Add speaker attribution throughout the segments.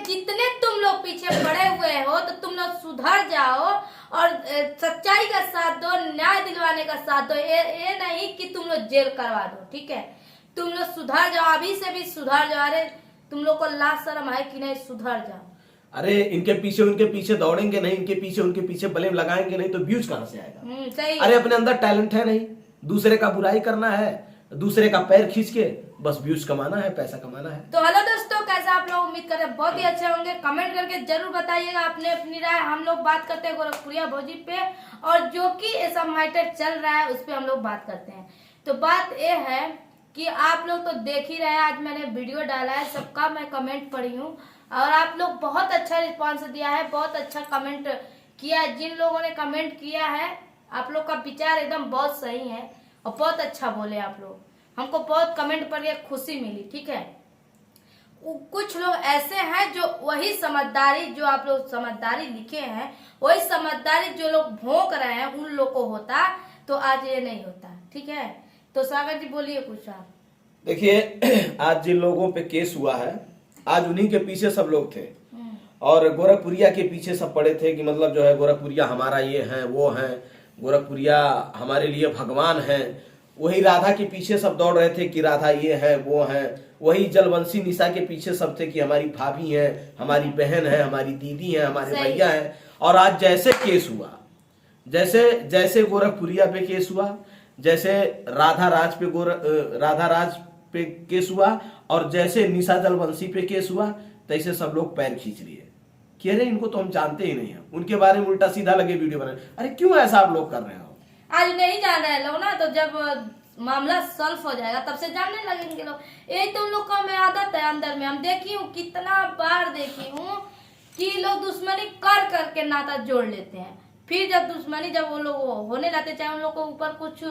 Speaker 1: जितने तुम लोग पीछे पड़े हुए हो तो तुम लोग सुधर जाओ और सच्चाई का साथ दो, न्याय दिलवाने का साथ दो। ये नहीं कि तुम लोग जेल करवा दो, ठीक है? तुम लोग सुधर जाओ, अभी से भी सुधर जाओ। अरे तुम लोग को लाज शर्म है कि नहीं? सुधर जाओ।
Speaker 2: अरे इनके पीछे उनके पीछे दौड़ेंगे नहीं, इनके पीछे उनके पीछे ब्लेम लगाएंगे नहीं तो व्यूज कहां से आएगा?
Speaker 1: सही।
Speaker 2: अरे अपने अंदर टैलेंट है नहीं, दूसरे का बुराई करना है, दूसरे का पैर खींच के बस व्यूज कमाना है, पैसा कमाना है।
Speaker 1: तो हेलो दोस्तों, कैसा आप लोग? उम्मीद करते हैं बहुत ही अच्छे होंगे। कमेंट करके जरूर बताइएगा अपने अपनी राय। हम लोग बात करते हैं गोरखपुरिया भौजी पे, और जो कि ऐसा मैटर चल रहा है उस पे हम लोग बात करते हैं। तो बात ये है कि आप लोग तो देख ही रहे हैं, आज मैंने वीडियो डाला है, सबका मैं कमेंट पढ़ी हूँ और आप लोग बहुत अच्छा रिस्पॉन्स दिया है, बहुत अच्छा कमेंट किया है। जिन लोगों ने कमेंट किया है, आप लोग का विचार एकदम बहुत सही है और बहुत अच्छा बोले आप लोग। हमको बहुत कमेंट पढ़ के खुशी मिली, ठीक है? कुछ लोग ऐसे हैं जो वही समझदारी, जो आप लोग समझदारी लिखे हैं, वही समझदारी जो लोग भोंक रहे हैं उन लोग को होता तो आज ये नहीं होता, ठीक है? तो सागर जी बोलिए कुछ आप।
Speaker 2: देखिए आज जिन लोगों पे केस हुआ है, आज उन्हीं के पीछे सब लोग थे और गोरखपुरिया के पीछे सब पड़े थे कि मतलब जो है गोरखपुरिया हमारा ये है वो है, गोरखपुरिया हमारे लिए भगवान है। वही राधा के पीछे सब दौड़ रहे थे कि राधा ये है वो है। वही जलवंशी निशा के पीछे सब थे कि हमारी भाभी है, हमारी बहन है, हमारी दीदी है, हमारे भैया है। और आज जैसे केस हुआ, जैसे जैसे गोरखपुरिया पे केस हुआ, जैसे राधा राज पे केस हुआ और जैसे निशा जलवंशी पे केस हुआ, तैसे सब लोग पैर खींच लिए कि अरे इनको तो हम जानते ही नहीं है, उनके बारे में उल्टा सीधा लगे वीडियो बनाए। अरे क्यों ऐसा आप लोग कर रहे हो?
Speaker 1: आज नहीं जान रहे लोग ना, तो जब मामला सॉल्व हो जाएगा तब से जानने लगेंगे लोग। यही तो उन लोग का मैं आदत है अंदर में। हम देखी हूँ, कितना बार देखी हूँ कि लोग दुश्मनी कर करके नाता जोड़ लेते हैं, फिर जब दुश्मनी जब वो लोग होने लगते, चाहे उन लोग को ऊपर कुछ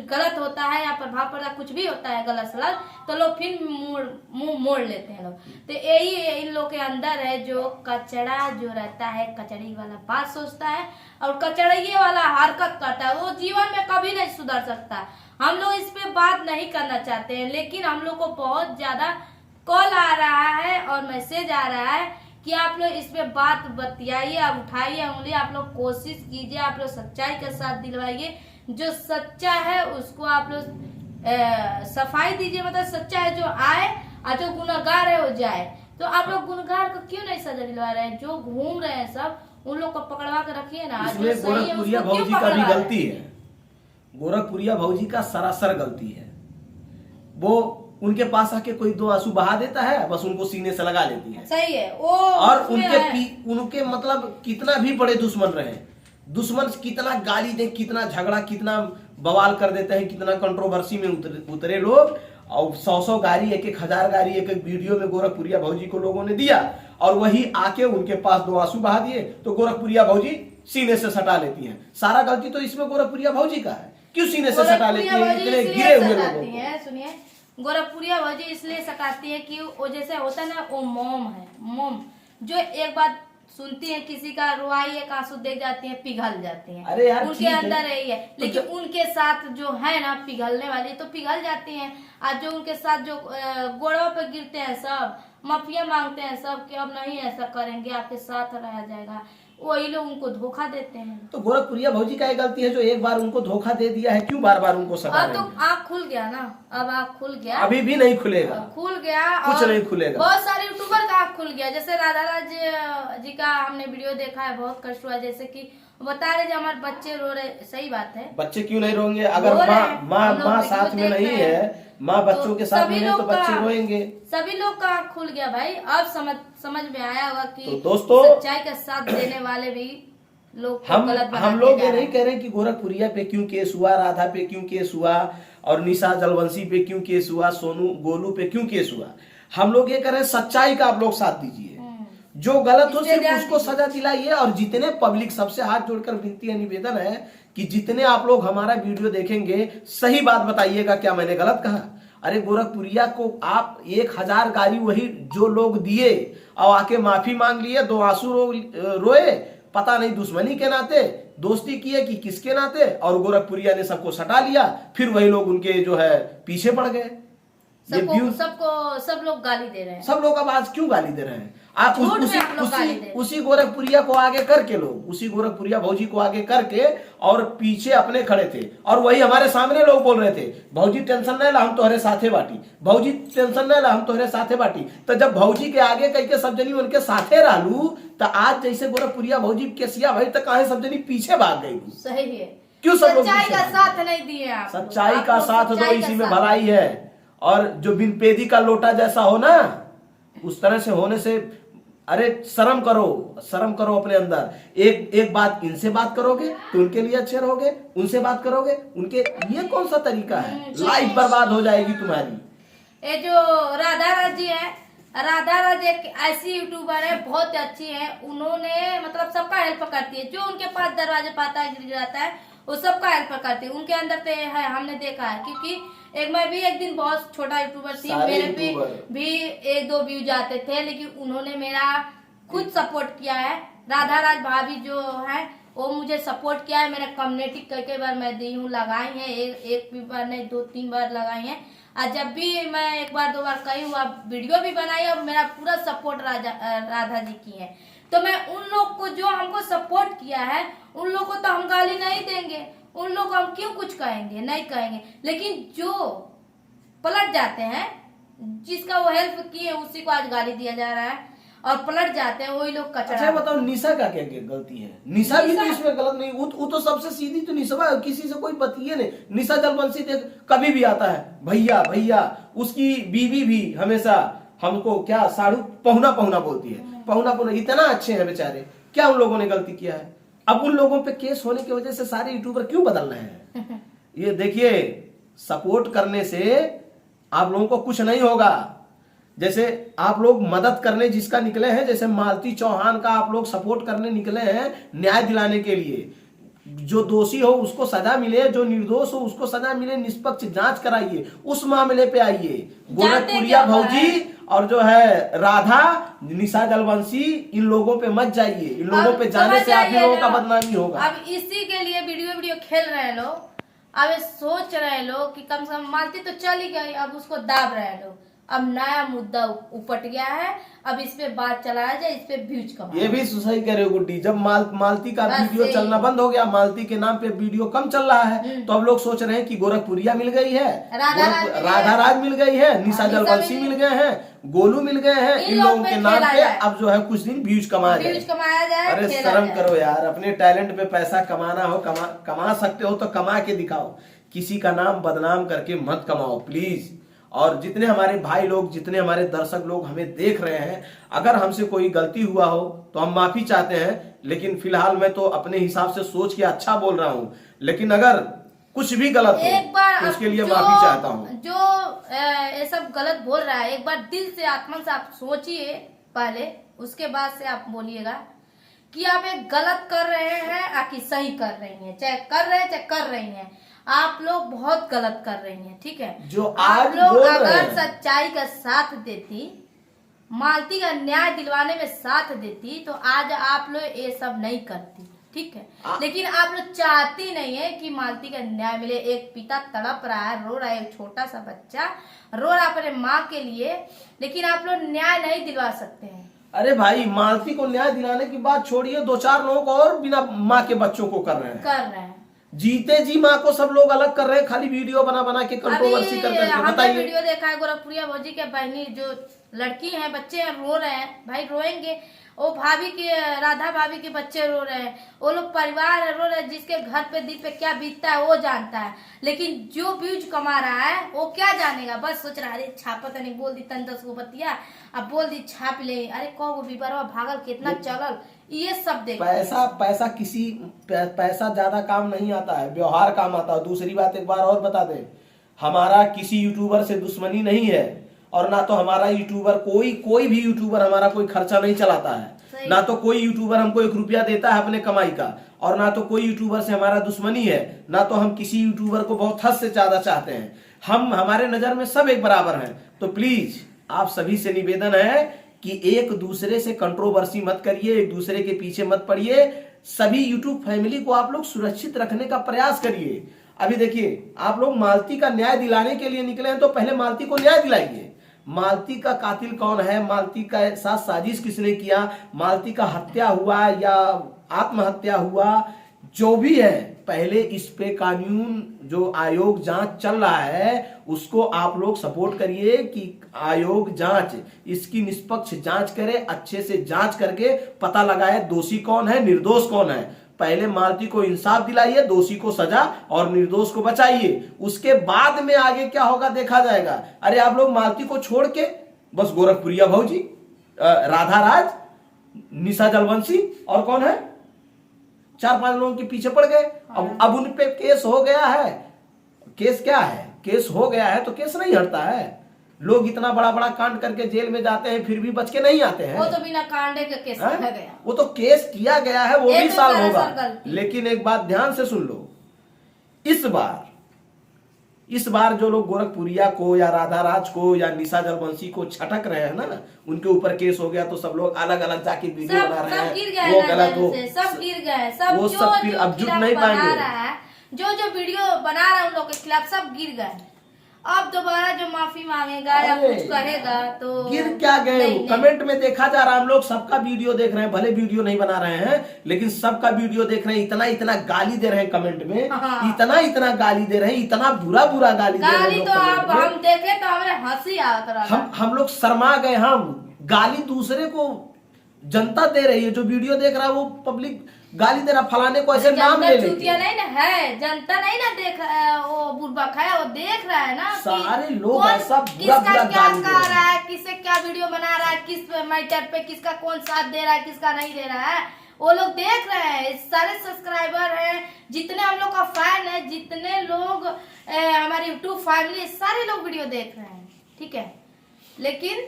Speaker 1: गलत होता है या प्रभाव पड़ता, कुछ भी होता है गलत सलत, तो लोग फिर मुंह मोड़ लेते हैं लोग। तो यही इन लोग के अंदर है, जो कचड़ा जो रहता है, कचड़ी वाला बात सोचता है और कचड़िए वाला हरकत करता है, वो जीवन में कभी नहीं सुधर सकता। हम लोग इस पे बात नहीं करना चाहते हैं, लेकिन हम लोग को बहुत ज्यादा कॉल आ रहा है और मैसेज आ रहा है कि आप लोग इस पे बात बतियाइए, आप उठाइए उंगली, आप लोग कोशिश कीजिए, आप लोग सच्चाई के साथ दिलवाइए। जो सच्चा है उसको आप लोग सफाई दीजिए, मतलब सच्चा है जो आए और जो गुनहगार है वो जाए। तो आप लोग गुनहगार को क्यों नहीं सजा दिलवा रहे हैं? जो घूम रहे हैं सब उन लोग को पकड़वा के रखिए ना।
Speaker 2: इसमें गोरखपुरिया भौजी का भी गलती है, गोरखपुरिया भौजी का सरासर गलती है। वो उनके पास आके कोई दो आंसू बहा देता है, बस उनको सीने से लगा लेती है।
Speaker 1: सही है वो।
Speaker 2: और उनके मतलब कितना भी बड़े दुश्मन रहे, दुश्मन कितना गाली दे, कितना झगड़ा, कितना बवाल कर देते हैं, कितना कंट्रोवर्सी में उतरे लोग, और 100 गाली, 1,000 गाली एक वीडियो में गोरखपुरिया भौजी को लोगों ने दिया, और वही आके उनके पास दो आंसू बहा दिए तो गोरखपुरिया भौजी सीने से सटा लेती हैं। सारा गलती तो इसमें गोरखपुरिया भौजी का है। क्यों सीने से सटा लेती है इतने गिरे हुए लोगों को?
Speaker 1: सुनिए, गोरखपुरिया भौजी इसलिए सटाती है कि वो जैसे होता है ना, वो मोम है, मोम जो एक बात सुनती है किसी का, रुआई एक आंसू देख जाती है, पिघल जाती है। अरे यार उनके अंदर यही है, लेकिन उनके साथ जो है ना पिघलने वाली, तो पिघल जाती हैं। आज जो उनके साथ जो गोड़ों पे गिरते हैं, सब माफिया मांगते हैं सब कि अब नहीं ऐसा करेंगे, आपके साथ रहा जाएगा, वही लोग उनको धोखा देते हैं।
Speaker 2: तो गोरखपुरिया भौजी का एक गलती है जो एक बार उनको धोखा दे दिया है, क्यों बार बार उनको सता
Speaker 1: अब तो आँख खुल गया ना, अब आँख खुल गया,
Speaker 2: अभी भी नहीं खुलेगा,
Speaker 1: खुल गया,
Speaker 2: कुछ नहीं खुलेगा।
Speaker 1: बहुत सारे यूट्यूबर का आँख खुल गया। जैसे राधाराज जी का हमने वीडियो देखा है, बहुत कष्ट हुआ, जैसे कि बता रहे हमारे बच्चे रो रहे। सही बात है,
Speaker 2: बच्चे क्यों नहीं रोएंगे? अगर माँ साथ में नहीं है, माँ बच्चों के साथ में है तो बच्चे रोएंगे।
Speaker 1: सभी लोग का आँख खुल गया भाई, अब समझ में आया होगा कि
Speaker 2: तो दोस्तों
Speaker 1: सच्चाई का साथ देने वाले भी लोग
Speaker 2: हम लोग ये नहीं कह रहे कि गोरखपुरिया पे क्यों केस हुआ, राधा पे क्यों केस हुआ, और निशा जलवंशी पे क्यों केस हुआ, सोनू गोलू पे क्यों केस हुआ। हम लोग ये कह रहे हैं सच्चाई का आप लोग साथ दीजिए, जो गलत हो सिर्फ उसको सजा दिलाइए। और जितने पब्लिक, सबसे हाथ जोड़कर विनती है, निवेदन है कि जितने आप लोग हमारा वीडियो देखेंगे, सही बात बताइएगा, क्या मैंने गलत कहा? अरे गोरखपुरिया को आप 1,000 गाली वही जो लोग दिए और आके माफी मांग लिए, दो आंसू रोए, पता नहीं दुश्मनी के नाते, दोस्ती किए कि किसके नाते, और गोरखपुरिया ने सबको सटा लिया, फिर वही लोग उनके जो है पीछे पड़ गए। ये व्यूज
Speaker 1: सब लोग गाली दे रहे हैं।
Speaker 2: सब लोग अब आज क्यों गाली दे रहे हैं? आप
Speaker 1: झूठ में आप लोग गाली दे रहे हैं।
Speaker 2: उसी गोरखपुरिया को आगे करके लोग, उसी गोरखपुरिया भौजी को आगे करके और पीछे अपने खड़े थे, और वही हमारे सामने लोग बोल रहे थे भौजी टेंशन नहीं ला हम तोहरे साथे बाटी, भौजी टेंशन नहीं ला हम तोहरे साथे बाटी। तो जब भौजी के आगे कह के सब जनी उनके साथे रहलू, तो आज जैसे गोरखपुरिया भौजी केसिया भाई तो काहे सब जनी पीछे भाग गई?
Speaker 1: सही है,
Speaker 2: क्यों सब लोग
Speaker 1: सच्चाई का साथ नहीं दिए आप।
Speaker 2: सच्चाई का साथ दो, इसी में भलाई है। और जो बिन पेदी का लोटा जैसा हो ना, उस तरह से होने से अरे शर्म करो अपने अंदर। एक बात इनसे बात करोगे तो उनके लिए अच्छे रहोगे, उनसे बात करोगे उनके, ये कौन सा तरीका है? लाइफ बर्बाद हो जाएगी तुम्हारी।
Speaker 1: ये जो राधा राज जी है, राधा राज एक ऐसी यूट्यूबर है, बहुत अच्छी है। उन्होंने मतलब सबका हेल्प करती है, जो उनके पास दरवाजे पाता है गिर जाता है वो सबका हेल्प करती है। उनके अंदर तो है, हमने देखा है, क्योंकि मैं भी एक दिन बहुत छोटा यूट्यूबर थी, मेरे भी 1-2 व्यूज आते थे, लेकिन उन्होंने मेरा खुद सपोर्ट किया है। राधा राज भाभी जो है वो मुझे सपोर्ट किया है। मेरा कम्युनिटी कई बार मैं दी हूँ, लगाई है, एक भी बार नहीं 2-3 बार लगाई है। और जब भी मैं 1-2 बार कही हूँ, वीडियो भी बनाई और मेरा पूरा सपोर्ट राधा जी की है। तो मैं उन लोग को जो हमको सपोर्ट किया है उन लोग को तो हम गाली नहीं देंगे, उन लोग को हम क्यों कुछ कहेंगे, नहीं कहेंगे। लेकिन जो पलट जाते हैं, जिसका वो हेल्प किए उसी को आज गाली दिया जा रहा है, और पलट जाते हैं वही लोग कचरा।
Speaker 2: अच्छा बताओ, निशा का क्या गलती है? निशा भी तो इसमें गलत नहीं, वो तो सबसे सीधी तो निशा, किसी से कोई बतिए नहीं। निशा जलवंशी देख कभी भी आता है भैया भैया, उसकी बीवी भी हमेशा हमको क्या साड़ू पहुना बोलती है, पहुना। इतना अच्छे हैं बेचारे, क्या उन लोगों ने गलती किया है? अब उन लोगों पे केस होने की वजह से सारे यूट्यूबर क्यों बदल रहे हैं? ये देखिए, सपोर्ट करने से आप लोगों को कुछ नहीं होगा। जैसे आप लोग मदद करने जिसका निकले हैं, जैसे मालती चौहान का आप लोग सपोर्ट करने निकले हैं न्याय दिलाने के लिए, जो दोषी हो उसको सजा मिले, जो निर्दोष हो उसको सजा मिले, निष्पक्ष जांच कराइए, उस मामले पे आइए। गोरखपुरिया भौजी और जो है राधा निशा जलवंशी, इन लोगों पे मत जाइए, इन लोगों पे जाने से आप लोगों का बदनामी होगा।
Speaker 1: अब इसी के लिए वीडियो खेल रहे हैं लोग। अब सोच रहे हैं लोग कि कम से कम मालती तो चली गई, अब उसको दाब रहे हैं लोग। अब नया मुद्दा उपट गया है, अब इस पे बात चलाया जाए, इस पे व्यूज कमाया।
Speaker 2: ये भी सही कह रहे हो गुड्डी, जब मालती का वीडियो चलना बंद हो गया, मालती के नाम पे वीडियो कम चल रहा है, तो अब लोग सोच रहे हैं कि गोरखपुरिया मिल गई है, राधा राज मिल गई है, निशा जलवंशी मिल गए हैं, गोलू मिल गए हैं, इन लोगों के नाम पे अब जो है कुछ दिन व्यूज कमाया जाए। अरे शर्म करो यार, अपने टैलेंट पे पैसा कमाना हो कमा सकते हो तो कमा के दिखाओ, किसी का नाम बदनाम करके मत कमाओ प्लीज। और जितने हमारे भाई लोग, जितने हमारे दर्शक लोग हमें देख रहे हैं, अगर हमसे कोई गलती हुआ हो तो हम माफी चाहते हैं, लेकिन फिलहाल मैं तो अपने हिसाब से सोच के अच्छा बोल रहा हूँ, लेकिन अगर कुछ भी गलत हो तो उसके लिए माफी चाहता हूँ।
Speaker 1: जो ये सब गलत बोल रहा है, एक बार दिल से आत्मा से आप सोचिए पहले, उसके बाद से आप बोलिएगा कि आप एक गलत कर रहे हैं या कि सही कर रही हैं। चाहे कर रहे हैं चाहे कर रही हैं, आप लोग बहुत गलत कर रही हैं, ठीक है।
Speaker 2: जो
Speaker 1: आप लोग अगर सच्चाई का साथ देती, मालती का न्याय दिलवाने में साथ देती, तो आज आप लोग ये सब नहीं करती, ठीक है। लेकिन आप लोग चाहती नहीं है कि मालती का न्याय मिले। एक पिता तड़प रहा है, रो रहा है, एक छोटा सा बच्चा रो रहा है अपने माँ के लिए, लेकिन आप लोग न्याय नहीं दिलवा सकते हैं।
Speaker 2: अरे भाई, मालती को न्याय दिलाने की बात छोड़िए, 2-4 लोग और बिना माँ के बच्चों को कर रहे हैं। जीते जी माँ को सब लोग अलग कर रहे हैं, खाली वीडियो बना के कंट्रोवर्सी कर करके। बताइए,
Speaker 1: वीडियो देखा है गोरखपुरिया भौजी के बहनी जो लड़की हैं, बच्चे हैं, रो रहे हैं। भाई रोएंगे, वो भाभी के, राधा भाभी के बच्चे रो रहे हैं, वो लोग परिवार है रो रहे हैं। जिसके घर पे दिल पे क्या बीतता है वो जानता है, लेकिन जो व्यूज कमा रहा है वो क्या जानेगा। बस सोच रहा है अरे छापा तो नहीं, बोल दी तन 10 को बतिया, अब बोल दी छाप ले, अरे कहो बीबरवा भागल कितना चलल, ये सब देख।
Speaker 2: पैसा ज्यादा काम नहीं आता है, व्यवहार काम आता है। दूसरी बात एक बार और बता दे, हमारा किसी यूट्यूबर से दुश्मनी नहीं है, और ना तो हमारा यूट्यूबर कोई भी यूट्यूबर हमारा कोई खर्चा नहीं चलाता है, ना तो कोई यूट्यूबर हमको 1 रुपया देता है अपने कमाई का, और ना तो कोई यूट्यूबर से हमारा दुश्मनी है, ना तो हम किसी यूट्यूबर को बहुत हद से ज्यादा चाहते हैं। हमारे नजर में सब एक बराबर हैं। तो प्लीज आप सभी से निवेदन है कि एक दूसरे से कंट्रोवर्सी मत करिए, एक दूसरे के पीछे मत पड़िए। सभी यूट्यूब फैमिली को आप लोग सुरक्षित रखने का प्रयास करिए। अभी देखिए, आप लोग मालती का न्याय दिलाने के लिए निकले हैं तो पहले मालती को न्याय दिलाइए। मालती का कातिल कौन है, मालती का साथ साजिश किसने किया, मालती का हत्या हुआ या आत्महत्या हुआ, जो भी है, पहले इस पे कानून जो आयोग जांच चल रहा है उसको आप लोग सपोर्ट करिए कि आयोग जांच इसकी निष्पक्ष जांच करे, अच्छे से जांच करके पता लगाए दोषी कौन है, निर्दोष कौन है। पहले मालती को इंसाफ दिलाइए, दोषी को सजा और निर्दोष को बचाइए, उसके बाद में आगे क्या होगा देखा जाएगा। अरे आप लोग मालती को छोड़ के बस गोरखपुरिया भौजी, राधा राज, निशा जलवंशी और कौन है, 4-5 लोगों के पीछे पड़ गए। अब उन पे केस हो गया है। केस क्या है, केस हो गया है तो केस नहीं हटता है। लोग इतना बड़ा बड़ा कांड करके जेल में जाते हैं फिर भी बच के नहीं आते हैं।
Speaker 1: वो तो बिना कांडे के केस किया गया,
Speaker 2: वो तो केस किया गया है, वो भी साल होगा।
Speaker 1: गलती।
Speaker 2: लेकिन एक बात ध्यान से सुन लो, इस बार जो लोग गोरखपुरिया को या राधा राज को या निशा जलवंशी को छटक रहे हैं ना, उनके ऊपर केस हो गया तो सब लोग अलग अलग जाके वीडियो बना रहे हैं, वो गलत हो,
Speaker 1: सब गिर गए, सब
Speaker 2: वो सब फिर अब जुट नहीं पाएंगे।
Speaker 1: जो वीडियो बना रहा है उन लोग के खिलाफ सब गिर गए। अब दोबारा जो माफी मांगेगा या कुछ कहेगा तो
Speaker 2: गिर क्या गए। कमेंट में देखा जा रहा है, हम लोग सबका वीडियो देख रहे हैं, भले वीडियो नहीं बना रहे हैं लेकिन सबका वीडियो देख रहे हैं। इतना इतना गाली दे रहे हैं कमेंट में, इतना इतना गाली दे रहे हैं, इतना बुरा बुरा गाली दे रहे हैं।
Speaker 1: तो आप हम देखे तो हमें हंसी आता रहा।
Speaker 2: हम लोग शर्मा गए। हम गाली दूसरे को जनता दे रही है, जो वीडियो देख रहा है वो पब्लिक गाली दे रहा, फलाने को ऐसे नाम ले लेती है।
Speaker 1: नहीं ना है, जनता नहीं ना देख, वो बुर्बक है, वो देख रहा है ना
Speaker 2: सारे लोग ऐसा बुरा बुरा
Speaker 1: क्या
Speaker 2: गाली
Speaker 1: कर रहा है, किससे क्या वीडियो बना रहा है, किस मैटर पे किसका कौन साथ दे रहा है, किसका नहीं दे रहा है, वो लोग देख रहे हैं। सारे सब्सक्राइबर हैं, जितने हम लोग का फैन है, जितने लोग हमारी यूट्यूब फैमिली, सारे लोग वीडियो देख रहे हैं, ठीक है। लेकिन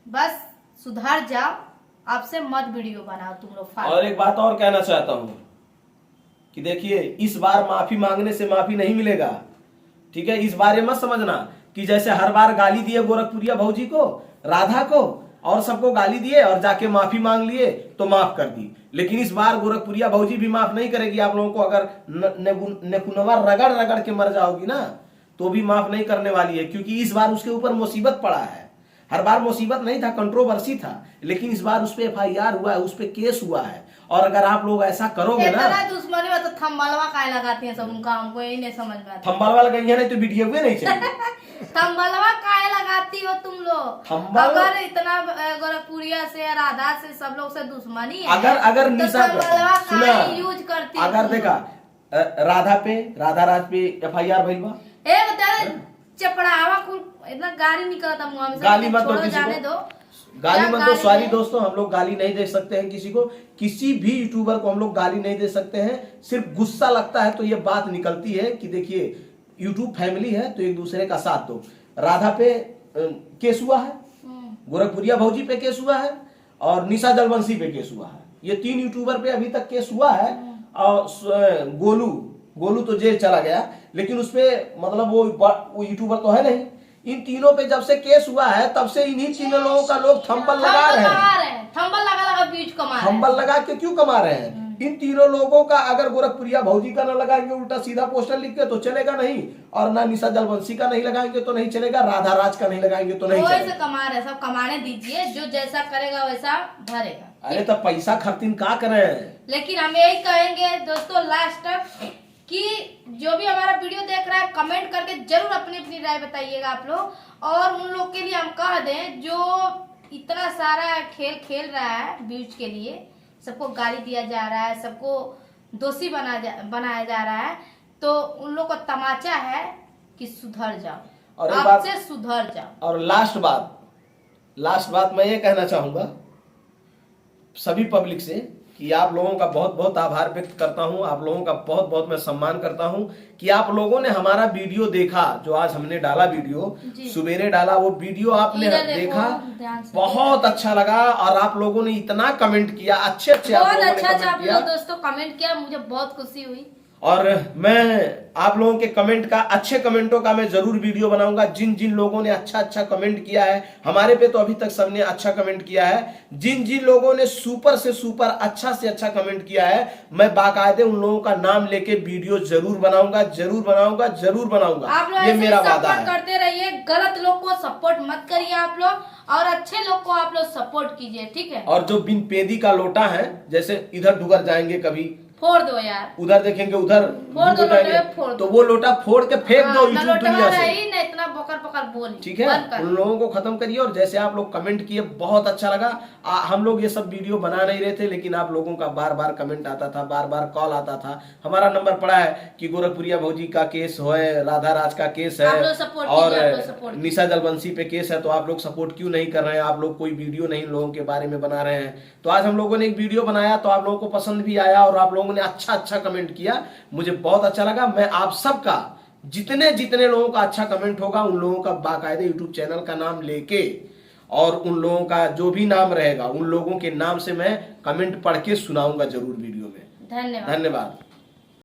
Speaker 1: बस सुधार जाओ, आपसे मत वीडियो बनाओ तुम लोग।
Speaker 2: और एक बात और कहना चाहता हूँ कि देखिए, इस बार माफी मांगने से माफी नहीं मिलेगा, ठीक है। इस बार ये मत समझना कि जैसे हर बार गाली दिए गोरखपुरिया भौजी को, राधा को और सबको गाली दिए और जाके माफी मांग लिए तो माफ कर दी। लेकिन इस बार गोरखपुरिया भौजी भी माफ नहीं करेगी आप लोगों को। अगर नेकुनवा रगड़ रगड़ के मर जाओगी ना तो भी माफ नहीं करने वाली है, क्योंकि इस बार उसके ऊपर मुसीबत पड़ा है। हर बार मुसीबत नहीं था, कंट्रोवर्सी था, लेकिन इस बार उस पे FIR हुआ है, उस पे केस हुआ है। और अगर आप लोग ऐसा करोगे ना,
Speaker 1: दुश्मनी में तो थम्बलवा काहे लगाती है सब, उनका हमको यही नहीं समझ में आता।
Speaker 2: थम्बलवा लगाई है नहीं तो वीडियो हुए नहीं चाहिए।
Speaker 1: थम्बलवा काहे लगाती हो तुम लोग? अगर इतना गोरखपुरिया से, राधा से, सब लोग से दुश्मनी है,
Speaker 2: अगर निशा
Speaker 1: सुना यूज करती,
Speaker 2: अगर देखा राधा पे, राधा राज पे FIR भइल बा,
Speaker 1: चपड़ावा इतना गाली निकलता मुंह में,
Speaker 2: गाली मत दो किसी
Speaker 1: जाने
Speaker 2: को,
Speaker 1: दो,
Speaker 2: गाली मत दो। सॉरी दोस्तों, हम लोग गाली नहीं दे सकते हैं किसी को, किसी भी यूट्यूबर को हम लोग गाली नहीं दे सकते हैं। सिर्फ गुस्सा लगता है तो ये बात निकलती है कि देखिए यूट्यूब फैमिली है तो एक दूसरे का साथ दो। राधा पे केस हुआ है, गोरखपुरिया भौजी पे केस हुआ है और निशा जलवंशी पे केस हुआ है। ये 3 यूट्यूबर पे अभी तक केस हुआ है। और गोलू तो जेल चला गया, लेकिन उसपे मतलब वो यूट्यूबर तो है नहीं। इन तीनों पे जब से केस हुआ है तब से इन्हीं तीनों लोगों का लोग थंबल लगा रहे हैं। थंबल लगा के क्यों कमा रहे हैं? इन तीनों लोगों का अगर गोरखपुरिया भौजी का ना लगाएंगे उल्टा सीधा पोस्टर लिख के तो चलेगा नहीं, और ना निशा जलवंशी का नहीं लगाएंगे तो नहीं चलेगा, राधा राज का नहीं लगाएंगे तो नहीं चलेगा।
Speaker 1: से कमा रहे, सब कमाने दीजिए, जो जैसा करेगा वैसा भरेगा।
Speaker 2: अरे तो पैसा खर्चिन का करें।
Speaker 1: लेकिन हम यही कहेंगे दोस्तों लास्ट तक कि जो भी हमारा वीडियो देख रहा है कमेंट करके जरूर अपनी अपनी राय बताइएगा आप लोग। और उन लोग के लिए हम कह दें जो इतना सारा खेल खेल रहा है व्यूज के लिए, सबको गाली दिया जा रहा है, सबको दोषी बनाया जा रहा है, तो उन लोग को तमाचा है कि सुधर जाओ,
Speaker 2: और
Speaker 1: आपसे सुधर जाओ।
Speaker 2: और लास्ट बात मैं ये कहना चाहूंगा सभी पब्लिक से कि आप लोगों का बहुत बहुत आभार व्यक्त करता हूं, आप लोगों का बहुत बहुत मैं सम्मान करता हूं कि आप लोगों ने हमारा वीडियो देखा। जो आज हमने डाला वीडियो, सुबेरे डाला, वो वीडियो आपने देखा, बहुत अच्छा लगा। और आप लोगों ने इतना कमेंट किया, अच्छे
Speaker 1: बहुत अच्छा आप लोग दोस्तों कमेंट किया, मुझे बहुत खुशी हुई।
Speaker 2: और मैं आप लोगों के कमेंट का, अच्छे कमेंटों का मैं जरूर वीडियो बनाऊंगा। जिन जिन लोगों ने अच्छा अच्छा कमेंट किया है हमारे पे, तो अभी तक सबने अच्छा कमेंट किया है। जिन जिन लोगों ने सुपर से सुपर, अच्छा से अच्छा कमेंट किया है, मैं बाकायदे उन लोगों का नाम लेके वीडियो जरूर बनाऊंगा, जरूर बनाऊंगा, जरूर बनाऊंगा।
Speaker 1: आप लोग
Speaker 2: ये
Speaker 1: ऐसे
Speaker 2: मेरा
Speaker 1: ही
Speaker 2: वादा
Speaker 1: सपोर्ट
Speaker 2: है।
Speaker 1: करते रहिए, गलत लोग को सपोर्ट मत करिए आप लोग, और अच्छे लोग को आप लोग सपोर्ट कीजिए, ठीक है।
Speaker 2: और जो बिन पेदी का लोटा है, जैसे इधर डुगर जाएंगे कभी,
Speaker 1: फोड़ दो यार,
Speaker 2: उधर देखेंगे, उधर
Speaker 1: फोड़ दो,
Speaker 2: जाएंगे,
Speaker 1: लोटे फोड़ दो।
Speaker 2: तो वो लोटा फोड़ के फेंक दो
Speaker 1: ना
Speaker 2: यूट्यूब दुनिया से।
Speaker 1: ही ना इतना बकर बकर बोली,
Speaker 2: ठीक है, उन लोगों को खत्म करिए। और जैसे आप लोग कमेंट किए, बहुत अच्छा लगा। हम लोग ये सब वीडियो बना नहीं रहे थे, लेकिन आप लोगों का बार बार कमेंट आता था, बार बार कॉल आता था। हमारा नंबर पड़ा है कि गोरखपुरिया भौजी का केस है, राधा राज का केस है,
Speaker 1: आप लोग सपोर्ट
Speaker 2: और
Speaker 1: कीजिए, आप लोग सपोर्ट कीजिए।
Speaker 2: निशा जलवंशी पे केस है, तो आप लोग सपोर्ट क्यों नहीं कर रहे हैं? आप लोग कोई वीडियो नहीं लोगों के बारे में बना रहे हैं। तो आज हम लोगों ने एक वीडियो बनाया, तो आप लोगों को पसंद भी आया, और आप लोगों ने अच्छा अच्छा कमेंट किया, मुझे बहुत अच्छा लगा। मैं आप सबका, जितने जितने लोगों का अच्छा कमेंट होगा, उन लोगों का बाकायदे यूट्यूब चैनल का नाम लेके, और उन लोगों का जो भी नाम रहेगा, उन लोगों के नाम से मैं कमेंट पढ़ के सुनाऊंगा जरूर वीडियो में।
Speaker 1: धन्यवाद।
Speaker 2: धन्यवाद।